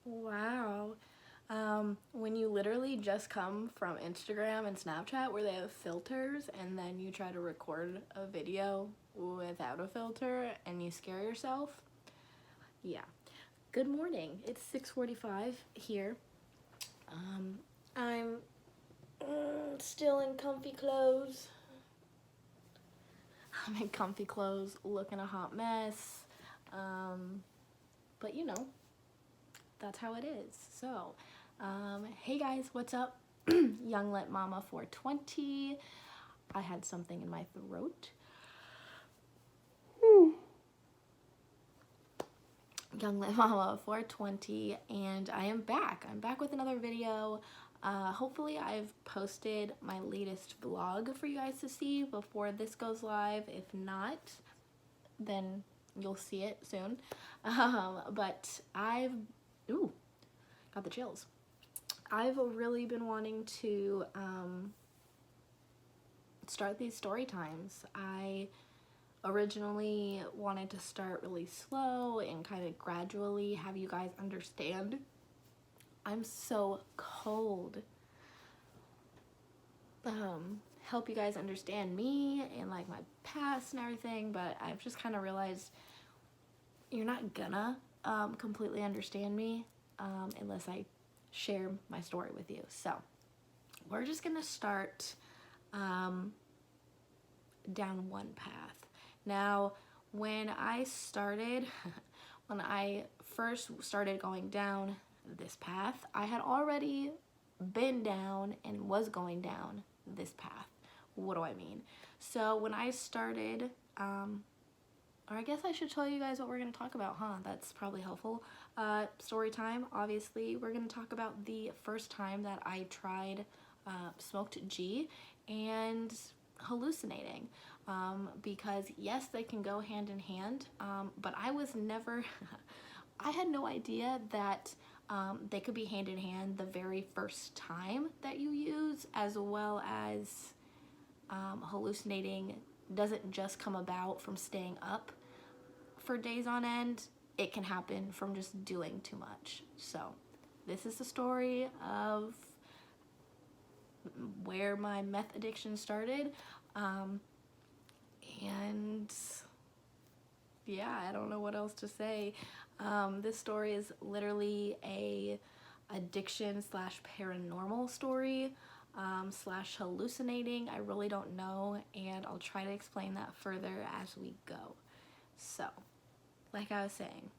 Wow. When you literally just come from Instagram and Snapchat where they have filters and then you try to record a video without a filter and you scare yourself. Yeah. Good morning. It's 6:45 here. I'm still in comfy clothes. I'm in comfy clothes, looking a hot mess. But that's how it is. So, hey guys, what's up? Younglitmama 420. I had something in my throat. Younglitmama 420, and I am back. I'm back with another video. Hopefully I've posted my latest vlog for you guys to see before this goes live. If not, then you'll see it soon. But got the chills. I've really been wanting to start these story times. I originally wanted to start really slow and kind of gradually have you guys understand. I'm so cold. Help you guys understand me and like my past and everything, but I've just kind of realized you're not gonna completely understand me unless I share my story with you. So we're just gonna start down one path. Now, when I first started going down this path, I had already been down and was going down this path. What do I mean? So when I started, or I guess I should tell you guys what we're going to talk about, huh? That's probably helpful. Story time, obviously, we're going to talk about the first time that I tried smoked G and hallucinating. Because yes, they can go hand in hand, but I was never, I had no idea that they could be hand in hand the very first time that you use, as well as hallucinating doesn't just come about from staying up for days on end. It can happen from just doing too much. So this is the story of where my meth addiction started. And yeah, I don't know what else to say. This story is literally a addiction slash paranormal story slash hallucinating. I really don't know, and I'll try to explain that further as we go. So, like I was saying,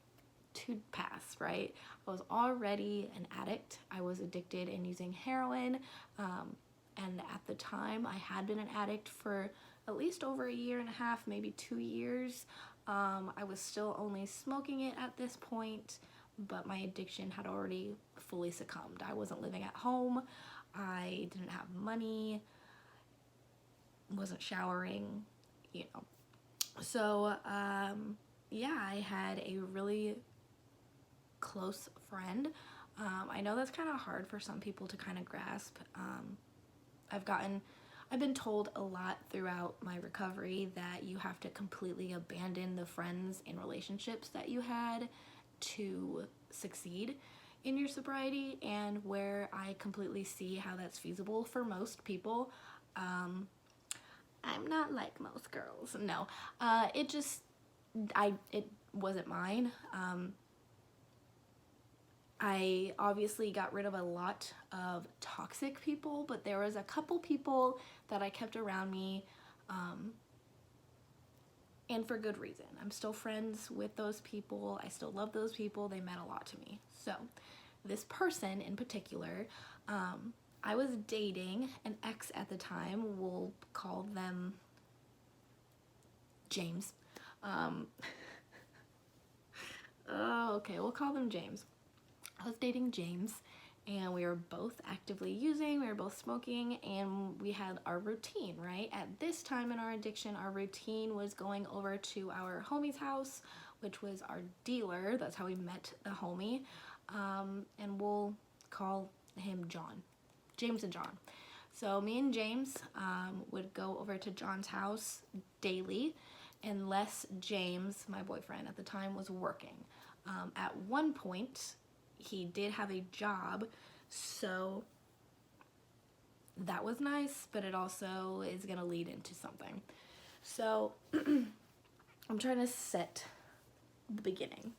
two paths, right? I was already an addict. I was addicted and using heroin, and at the time I had been an addict for at least over a year and a half, maybe 2 years. I was still only smoking it at this point, but my addiction had already fully succumbed. I wasn't living at home. I didn't have money, wasn't showering, So, yeah, I had a really close friend. I know that's kind of hard for some people to kind of grasp. I've been told a lot throughout my recovery that you have to completely abandon the friends and relationships that you had to succeed in your sobriety, and where I completely see how that's feasible for most people. I'm not like most girls. No, it wasn't mine. I obviously got rid of a lot of toxic people, but there was a couple people that I kept around me, and for good reason. I'm still friends with those people. I still love those people. They meant a lot to me. So this person in particular, I was dating an ex at the time. We'll call them James. Okay, we'll call them James. I was dating James, and we were both actively using, we were both smoking, and we had our routine, right? At this time in our addiction, our routine was going over to our homie's house, which was our dealer. That's how we met the homie. And we'll call him John. James and John. So me and James would go over to John's house daily, unless James, my boyfriend at the time, was working. At one point, he did have a job, so that was nice, but it also is going to lead into something. So I'm trying to set the beginning.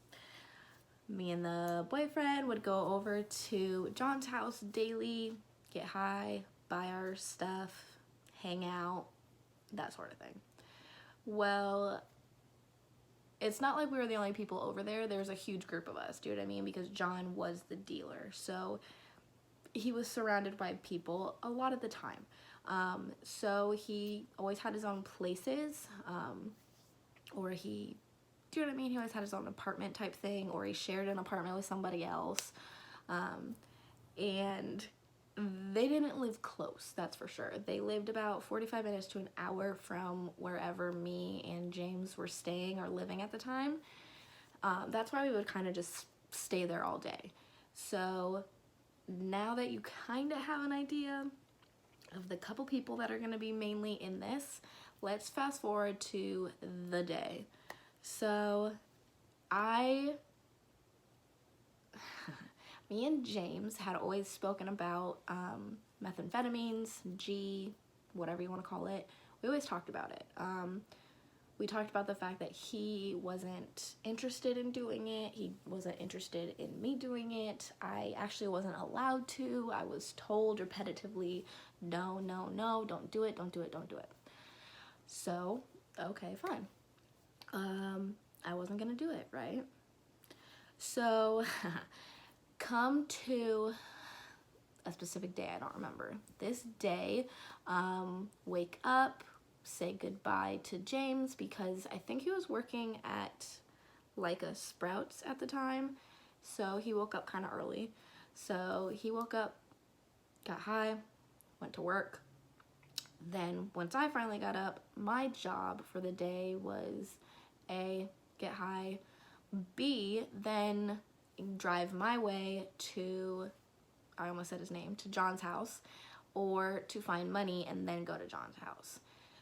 Me and the boyfriend would go over to John's house daily, get high, buy our stuff, hang out, that sort of thing. Well, it's not like we were the only people over there. There's a huge group of us, do you know what I mean? Because John was the dealer, so he was surrounded by people a lot of the time. So he always had his own places, or he, do you know what I mean? He always had his own apartment type thing, or he shared an apartment with somebody else. And they didn't live close, that's for sure. They lived about 45 minutes to an hour from wherever me and James were staying or living at the time. That's why we would kind of just stay there all day. So now that you kind of have an idea of the couple people that are going to be mainly in this, let's fast forward to the day. So me and James had always spoken about methamphetamines, G, whatever you want to call it. We always talked about it. We talked about the fact that he wasn't interested in doing it. He wasn't interested in me doing it. I actually wasn't allowed to. I was told repetitively, no, no, no, don't do it, don't do it, don't do it. So, okay, fine. I wasn't gonna do it, right? So, come to a specific day, I don't remember. This day, wake up, say goodbye to James because I think he was working at like a Sprouts at the time, so he woke up kind of early. So he woke up, got high, went to work. Then once I finally got up, my job for the day was A, get high, B, then drive my way to, I almost said his name, to John's house, or to find money and then go to John's house.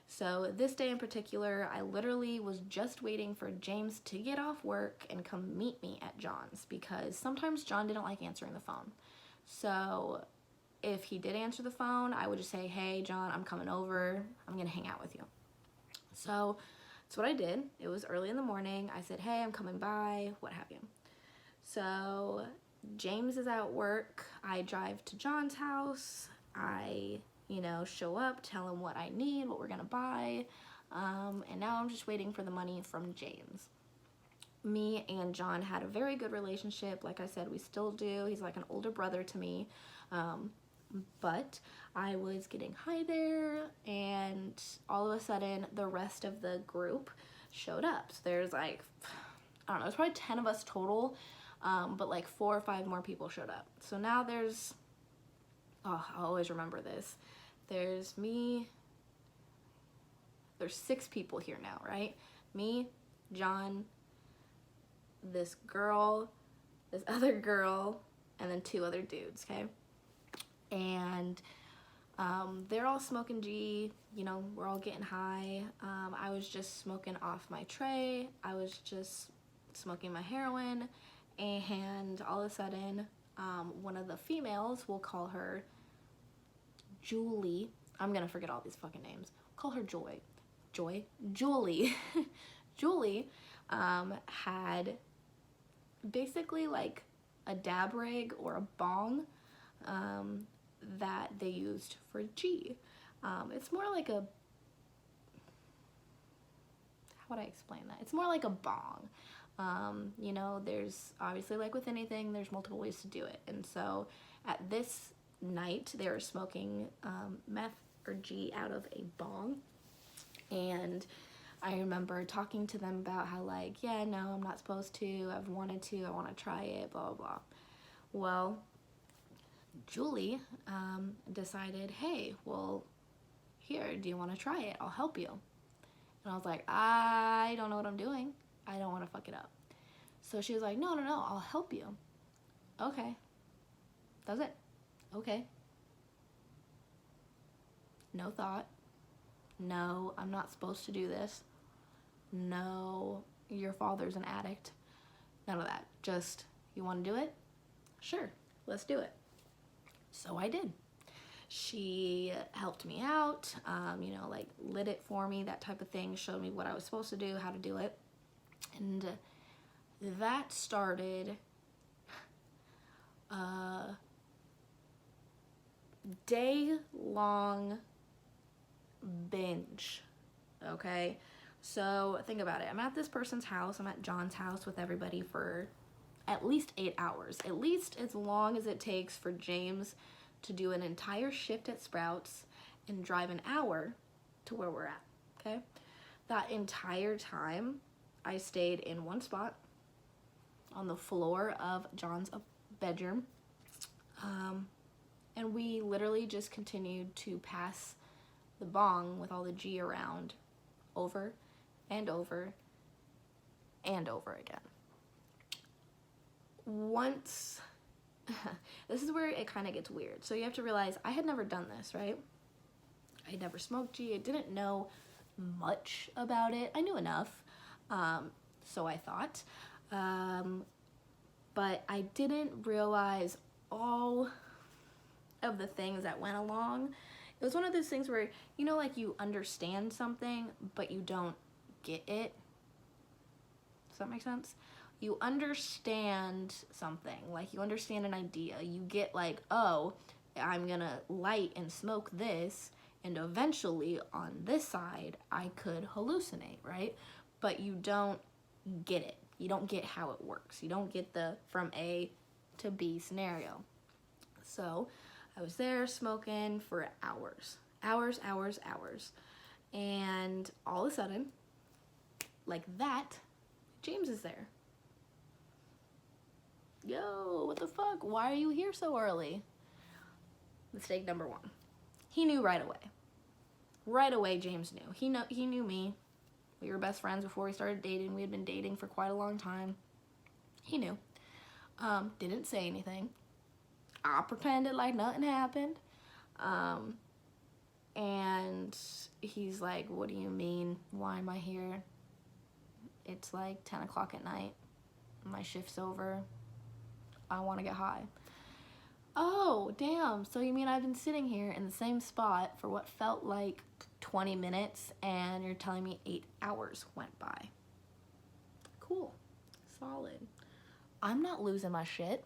So this day in particular, I literally was just waiting for James to get off work and come meet me at John's, because sometimes John didn't like answering the phone. So if he did answer the phone, I would just say, hey, John, I'm coming over. I'm going to hang out with you. So that's what I did. It was early in the morning. I said, hey, I'm coming by, what have you. So James is at work. I drive to John's house. I, show up, tell him what I need, what we're going to buy. And now I'm just waiting for the money from James. Me and John had a very good relationship. Like I said, we still do. He's like an older brother to me. But I was getting high there, and all of a sudden the rest of the group showed up. So there's like, I don't know, there's probably 10 of us total, but like 4 or 5 more people showed up. So now there's, I'll always remember this. There's me, there's 6 people here now, right? Me, John, this girl, this other girl, and then 2 other dudes, okay? And they're all smoking G, we're all getting high. I was just smoking off my tray. I was just smoking my heroin, and all of a sudden, one of the females, we'll call her Julie. I'm gonna forget all these fucking names. Call her Joy. Julie. Julie had basically like a dab rig or a bong that they used for G. It's more like a, how would I explain that? It's more like a bong. There's obviously, like with anything, there's multiple ways to do it. And so at this night, they were smoking meth or G out of a bong. And I remember talking to them about how like, yeah, no, I'm not supposed to. I've wanted to. I want to try it, blah, blah, blah. Well, Julie decided, hey, well, here, do you want to try it? I'll help you. And I was like, I don't know what I'm doing. I don't want to fuck it up. So she was like, no, I'll help you. Okay. That's it. Okay. No thought. No, I'm not supposed to do this. No, your father's an addict. None of that. Just, you want to do it? Sure, let's do it. So I did. She helped me out, you know, like lit it for me, that type of thing, showed me what I was supposed to do, how to do it. And that started a day-long binge, okay? So think about it. I'm at this person's house. I'm at John's house with everybody for at least 8 hours, at least as long as it takes for James to do an entire shift at Sprouts and drive an hour to where we're at, okay? That entire time, I stayed in one spot on the floor of John's bedroom, and we literally just continued to pass the bong with all the G around over and over and over again. Once, this is where it kind of gets weird. So you have to realize I had never done this, right? I had never smoked G. I didn't know much about it. I knew enough, so I thought. But I didn't realize all of the things that went along. It was one of those things where, you know, like you understand something, but you don't get it. Does that make sense? You understand something, like you understand an idea. You get like, oh, I'm gonna light and smoke this, and eventually on this side, I could hallucinate, right? But you don't get it. You don't get how it works. You don't get the from A to B scenario. So I was there smoking for hours. And all of a sudden, like that, James is there. Yo, what the fuck? Why are you here so early? Mistake number one. He knew right away. Right away, James knew. He knew me. We were best friends before we started dating. We had been dating for quite a long time. He knew. Didn't say anything. I pretended like nothing happened. And he's like, what do you mean? Why am I here? It's like 10 o'clock at night. My shift's over. I want to get high. Oh, damn. So you mean I've been sitting here in the same spot for what felt like 20 minutes and you're telling me 8 hours went by? Cool. Solid. I'm not losing my shit.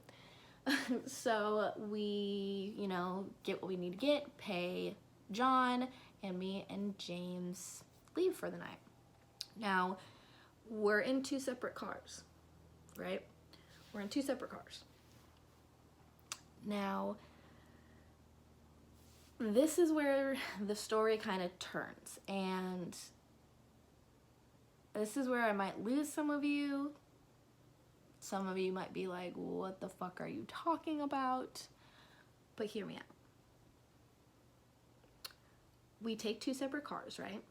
So we, you know, get what we need to get, pay John, and me and James leave for the night. Now, we're in 2 separate cars, right? We're in 2 separate cars. Now, this is where the story kind of turns, and this is where I might lose some of you. Some of you might be like, what the fuck are you talking about? But hear me out. We take 2 separate cars, right?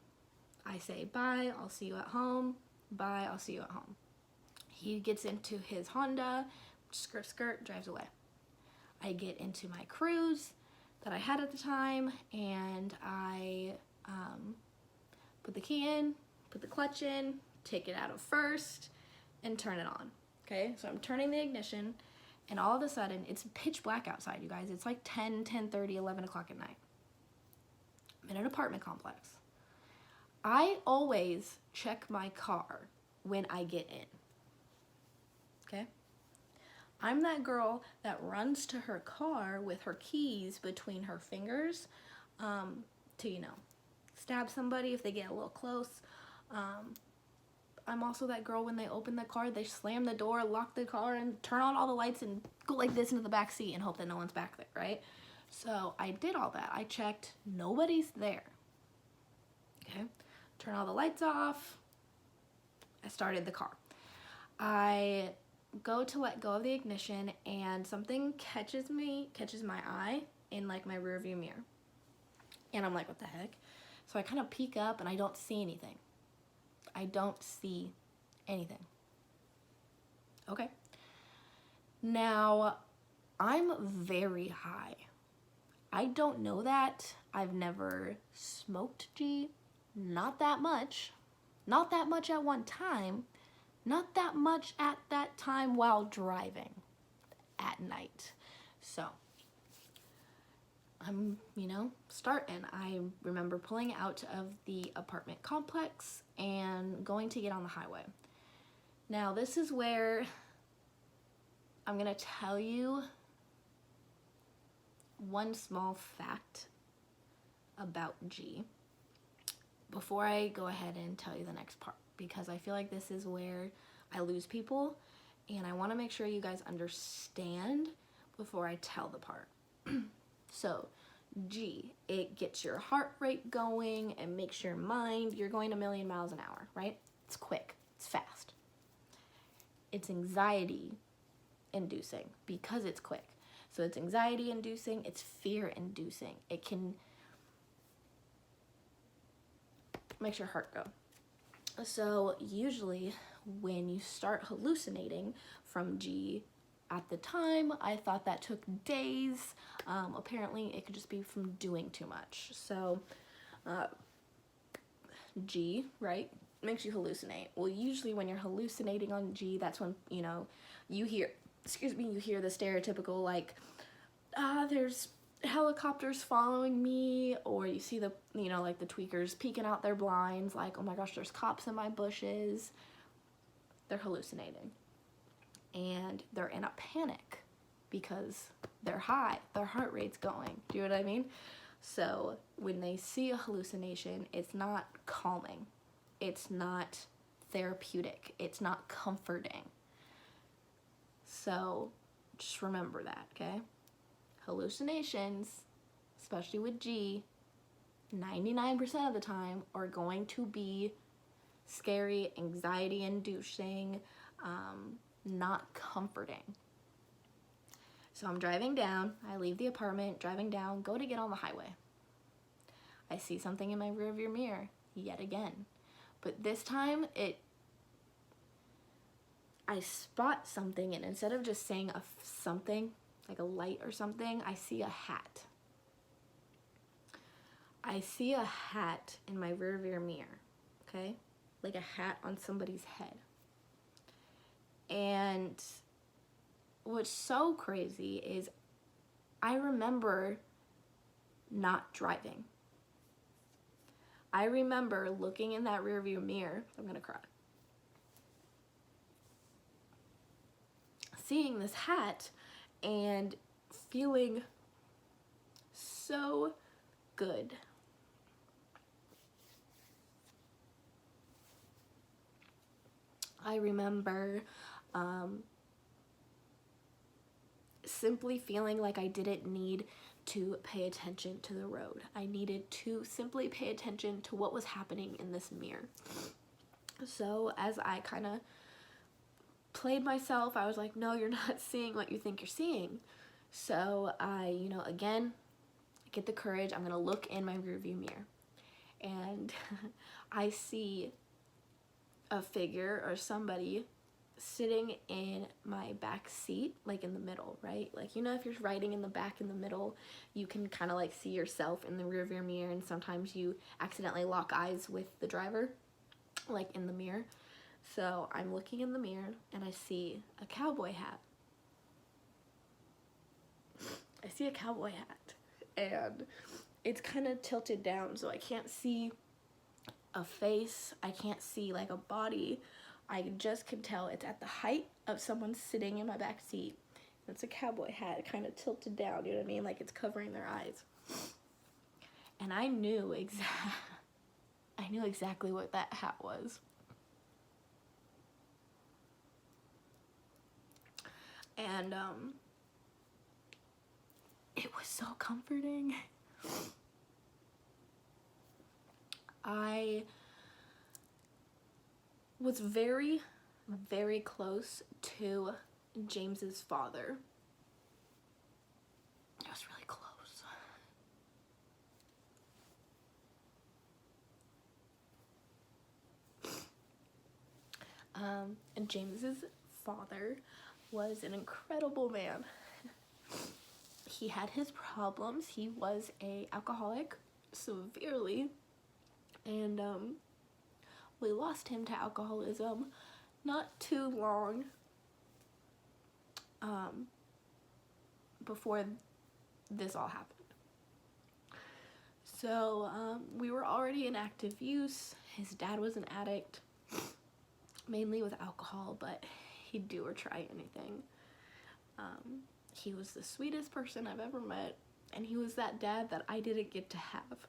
I say, bye, I'll see you at home. Bye, I'll see you at home. He gets into his Honda, skirt, drives away. I get into my Cruise that I had at the time, and I put the key in, put the clutch in, take it out of first, and turn it on. Okay, so I'm turning the ignition, and all of a sudden, it's pitch black outside, you guys. It's like 10:30, 11 o'clock at night. I'm in an apartment complex. I always check my car when I get in. Okay? I'm that girl that runs to her car with her keys between her fingers to, you know, stab somebody if they get a little close. I'm also that girl when they open the car, they slam the door, lock the car, and turn on all the lights and go like this into the back seat and hope that no one's back there, right? So I did all that. I checked. Nobody's there. Okay? Turn all the lights off. I started the car. I go to let go of the ignition, and something catches my eye in like my rear view mirror. And I'm like, what the heck? So I kind of peek up and I don't see anything. I don't see anything. Okay. Now, I'm very high. I don't know that. I've never smoked G. Not that much. Not that much at one time. Not that much at that time while driving. at night. So I'm, starting. I remember pulling out of the apartment complex and going to get on the highway. Now, this is where I'm gonna tell you one small fact about G before I go ahead and tell you the next part, because I feel like this is where I lose people, and I want to make sure you guys understand before I tell the part. So G, it gets your heart rate going and makes your mind, you're going a million miles an hour, right? It's quick, it's fast. It's anxiety inducing because it's quick. So it's anxiety inducing, it's fear inducing. It can makes your heart go. So usually when you start hallucinating from G, at the time I thought that took days. Apparently it could just be from doing too much. So G, right, makes you hallucinate. Well, usually when you're hallucinating on G, that's when you hear the stereotypical, like, there's helicopters following me, or you see the like the tweakers peeking out their blinds, like, oh my gosh, there's cops in my bushes. They're hallucinating, and they're in a panic because they're high, their heart rate's going. Do you know what I mean? So when they see a hallucination, it's not calming, it's not therapeutic, it's not comforting. So just remember that, okay? Hallucinations, especially with G, 99% of the time are going to be scary, anxiety inducing, not comforting. So I'm driving down, I leave the apartment, driving down, go to get on the highway. I see something in my rearview mirror yet again, but this time I spot something, and instead of just saying something like a light or something, I see a hat. I see a hat in my rearview mirror, okay? Like a hat on somebody's head. And what's so crazy is I remember not driving. I remember looking in that rearview mirror, I'm gonna cry, seeing this hat and feeling so good. I remember simply feeling like I didn't need to pay attention to the road. I needed to simply pay attention to what was happening in this mirror. So as I kind of played myself, I was like, no, you're not seeing what you think you're seeing. So I, again, get the courage, I'm gonna look in my rearview mirror, and I see a figure or somebody sitting in my back seat, like in the middle, right? Like, if you're riding in the back in the middle, you can kind of like see yourself in the rearview mirror, and sometimes you accidentally lock eyes with the driver, like in the mirror. So I'm looking in the mirror and I see a cowboy hat. I see a cowboy hat, and it's kind of tilted down, so I can't see a face, I can't see like a body. I just can tell it's at the height of someone sitting in my back seat. It's a cowboy hat, kind of tilted down, you know what I mean? Like it's covering their eyes. And I knew exactly what that hat was. And it was so comforting. I was very, very close to James's father. It was really close. And James's father was an incredible man. He had his problems. He was an alcoholic, severely, and we lost him to alcoholism not too long before this all happened. So we were already in active use. His dad was an addict, mainly with alcohol, but he'd do or try anything. He was the sweetest person I've ever met, and he was that dad that I didn't get to have.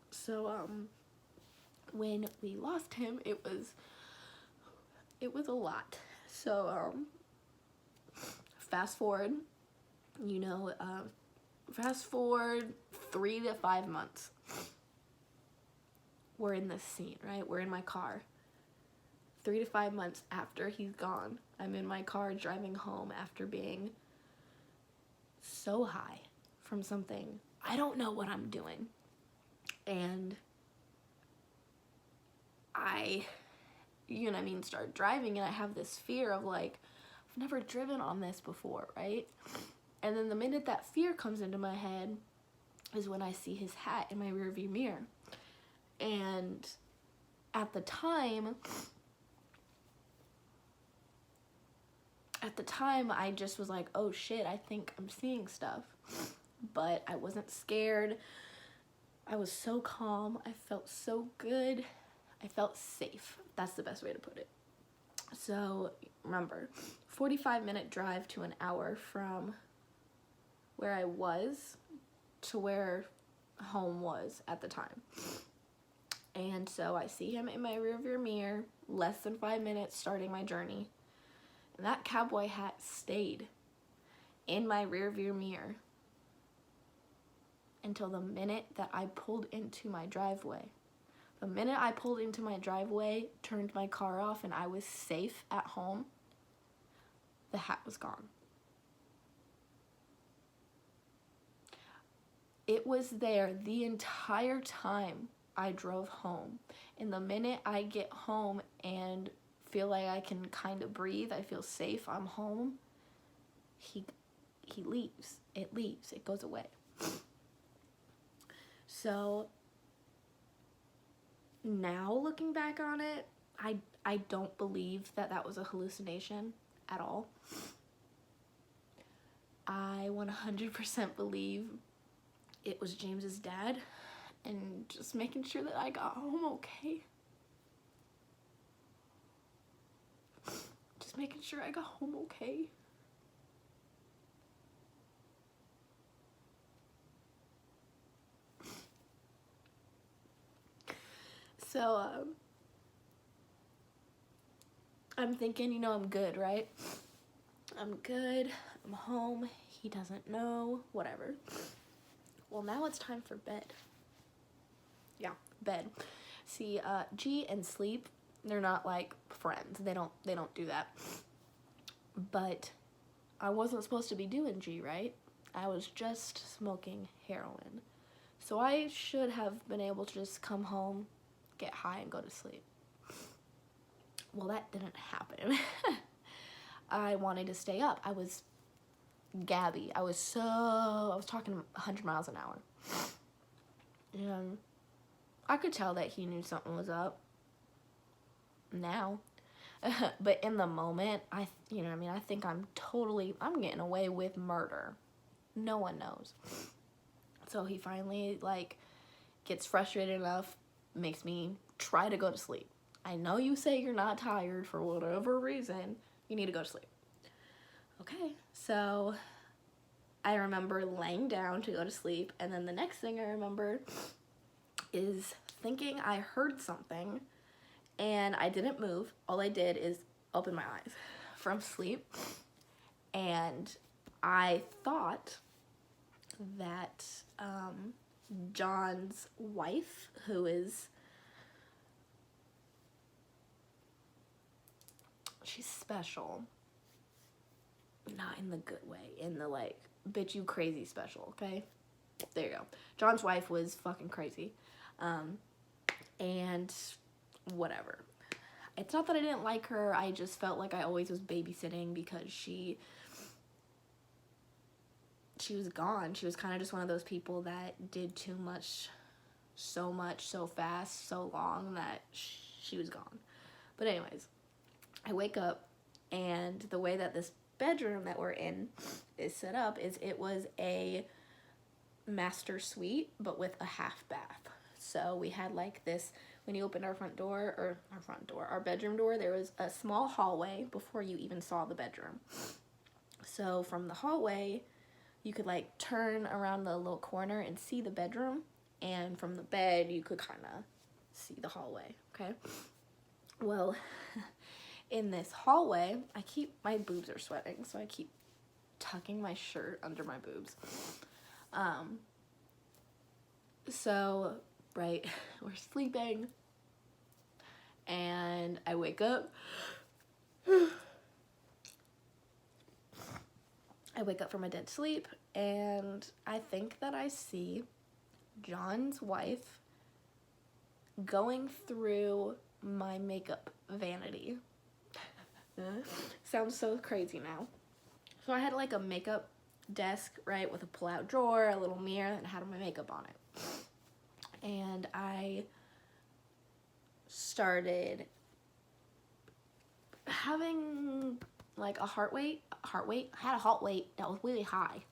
So when we lost him, it was a lot. So fast forward, fast forward 3 to 5 months. We're in this scene, right? We're in my car. 3 to 5 months after he's gone, I'm in my car driving home after being so high from something. I don't know what I'm doing. And I, start driving, and I have this fear of like, I've never driven on this before, right? And then the minute that fear comes into my head is when I see his hat in my rearview mirror. And at the time, I just was like, oh shit, I think I'm seeing stuff. But I wasn't scared. I was so calm. I felt so good. I felt safe. That's the best way to put it. So remember, 45-minute drive to an hour from where I was to where home was at the time. And so I see him in my rearview mirror, less than 5 minutes starting my journey. And that cowboy hat stayed in my rearview mirror until the minute that I pulled into my driveway. The minute I pulled into my driveway, turned my car off, and I was safe at home, the hat was gone. It was there the entire time I drove home. And the minute I get home and feel like I can kind of breathe, I feel safe, I'm home, he leaves. It goes away. So now looking back on it, I don't believe that was a hallucination at all. I 100% believe it was James's dad, and just making sure that I got home okay. Just making sure I got home okay. So, I'm thinking, I'm good, right? I'm good, I'm home, he doesn't know, whatever. Well, now it's time for bed. Yeah, bed. See, G and sleep, they're not like friends. They don't do that. But I wasn't supposed to be doing G, right? I was just smoking heroin. So I should have been able to just come home, get high, and go to sleep. Well, that didn't happen. I wanted to stay up. I was Gabby. I was talking 100 miles an hour. And I could tell that he knew something was up now. But in the moment, I think I'm getting away with murder. No one knows. So he finally, gets frustrated enough, makes me try to go to sleep. I know you say you're not tired for whatever reason. You need to go to sleep. Okay, so I remember laying down to go to sleep, and then the next thing I remember is thinking I heard something, and I didn't move. All I did is open my eyes from sleep, and I thought that John's wife, who is, she's special, not in the good way, in the bitch you crazy special, okay? There you go. John's wife was fucking crazy. And whatever. It's not that I didn't like her, I just felt like I always was babysitting because she was gone. She was kind of just one of those people that did too much, so fast, so long that she was gone. But anyways, I wake up And the way that this bedroom that we're in is set up is it was a master suite, but with a half bath. So we had like this, when you opened our our bedroom door, there was a small hallway before you even saw the bedroom. So from the hallway, you could like turn around the little corner and see the bedroom, and from the bed, you could kind of see the hallway, okay? Well, in this hallway, my boobs are sweating, so I keep tucking my shirt under my boobs. So, right, we're sleeping, and I wake up. I wake up from a dead sleep, and I think that I see John's wife going through my makeup vanity. Sounds so crazy now. So I had like a makeup desk, right, with a pull-out drawer, a little mirror that had my makeup on it. And I started having like a heart rate. I had a heart rate that was really high.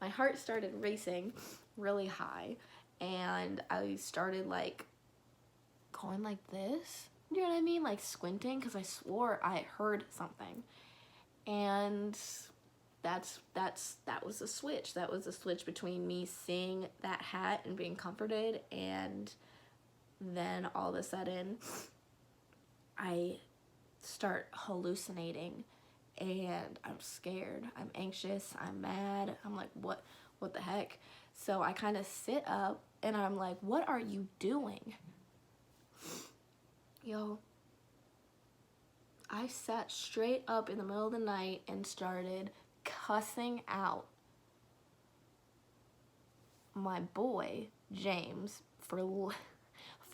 My heart started racing really high, and I started like going like this. You know what I mean? Like squinting, because I swore I heard something. And that was the switch. That was the switch between me seeing that hat and being comforted, and then all of a sudden I start hallucinating, and I'm scared, I'm anxious, I'm mad, I'm like, what the heck? So I kind of sit up, and I'm like, what are you doing? Yo, I sat straight up in the middle of the night and started cussing out my boy, James, for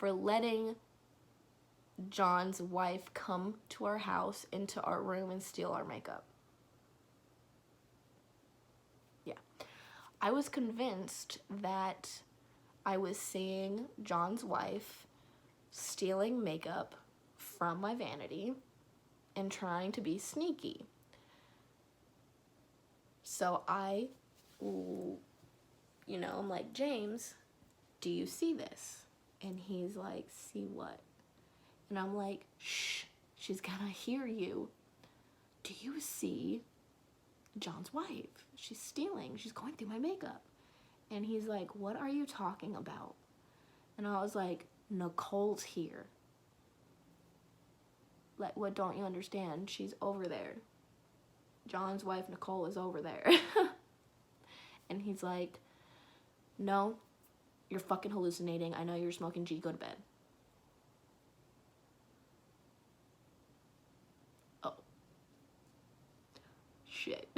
letting John's wife come to our house, into our room, and steal our makeup. Yeah. I was convinced that I was seeing John's wife stealing makeup from my vanity and trying to be sneaky. So I'm like, James, do you see this? And he's like, see what? And I'm like, shh, she's gonna hear you. Do you see John's wife? She's stealing. She's going through my makeup. And he's like, what are you talking about? And I was like, Nicole's here. Like, what don't you understand? She's over there. John's wife, Nicole, is over there. And he's like, no, you're fucking hallucinating. I know you're smoking G. Go to bed. Oh. Shit.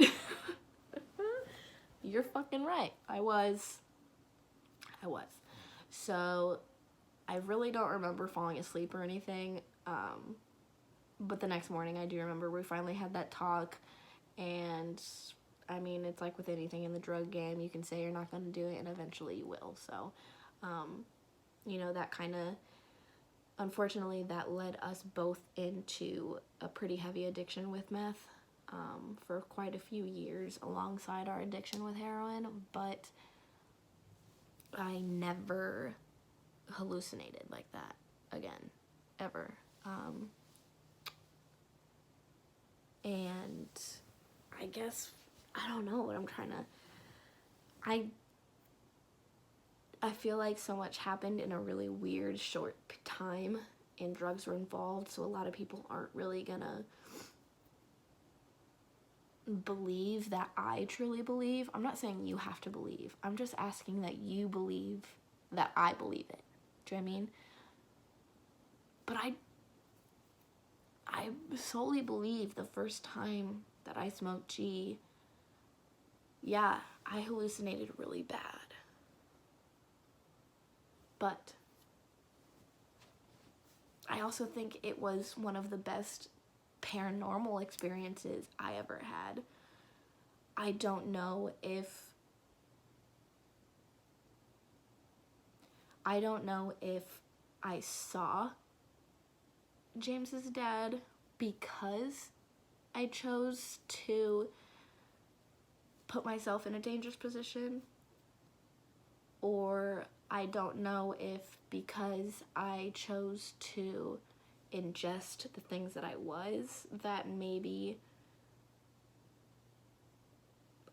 You're fucking right. I was. So, I really don't remember falling asleep or anything. But the next morning I do remember we finally had that talk, and I mean, it's like with anything in the drug game, you can say you're not going to do it, and eventually you will. So, that kind of, unfortunately, that led us both into a pretty heavy addiction with meth for quite a few years alongside our addiction with heroin, but I never hallucinated like that again, ever. And I guess, I don't know what I'm trying to, I feel like so much happened in a really weird short time, and drugs were involved, so a lot of people aren't really gonna believe that I truly believe. I'm not saying you have to believe. I'm just asking that you believe that I believe it. Do you know what I mean? But I solely believe the first time that I smoked G, yeah, I hallucinated really bad. But I also think it was one of the best paranormal experiences I ever had. I don't know if I saw James's dad because I chose to put myself in a dangerous position, or I don't know if because I chose to ingest the things that I was, that maybe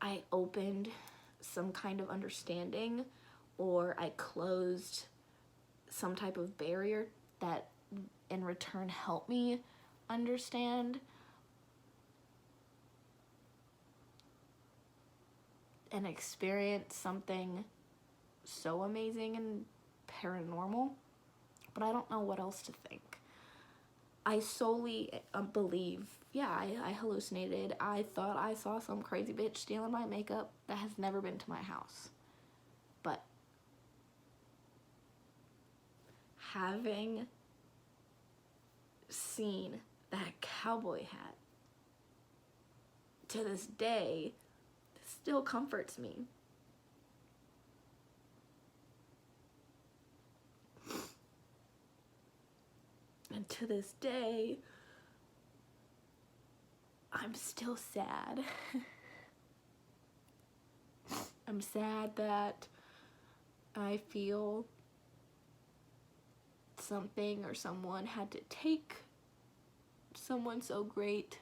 I opened some kind of understanding, or I closed some type of barrier that in return helped me understand and experience something so amazing and paranormal. But I don't know what else to think. I solely believe, yeah, I hallucinated. I thought I saw some crazy bitch stealing my makeup that has never been to my house. But having seen that cowboy hat, to this day, still comforts me. And to this day, I'm still sad. I'm sad that I feel something or someone had to take someone so great.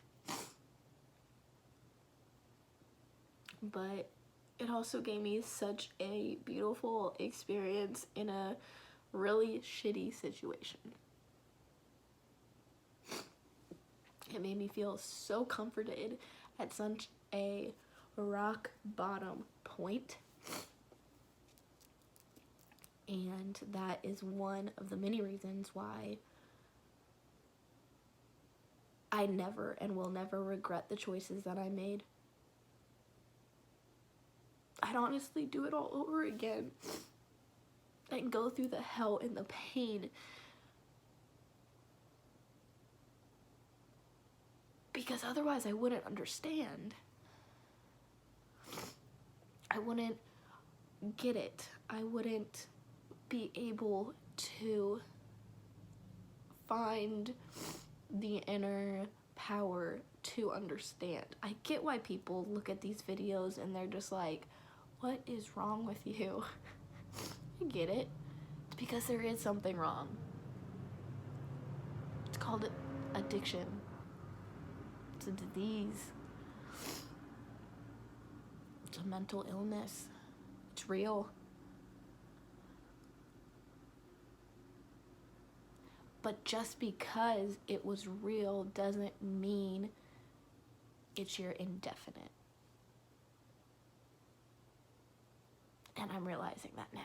But it also gave me such a beautiful experience in a really shitty situation. It made me feel so comforted at such a rock bottom point. And that is one of the many reasons why I never and will never regret the choices that I made. I'd honestly do it all over again and go through the hell and the pain, because otherwise I wouldn't understand. I wouldn't get it. I wouldn't be able to find the inner power to understand. I get why people look at these videos and they're just like, what is wrong with you? I get it. It's because there is something wrong. It's called addiction. It's a disease. It's a mental illness. It's real. But just because it was real doesn't mean it's your indefinite. And I'm realizing that now.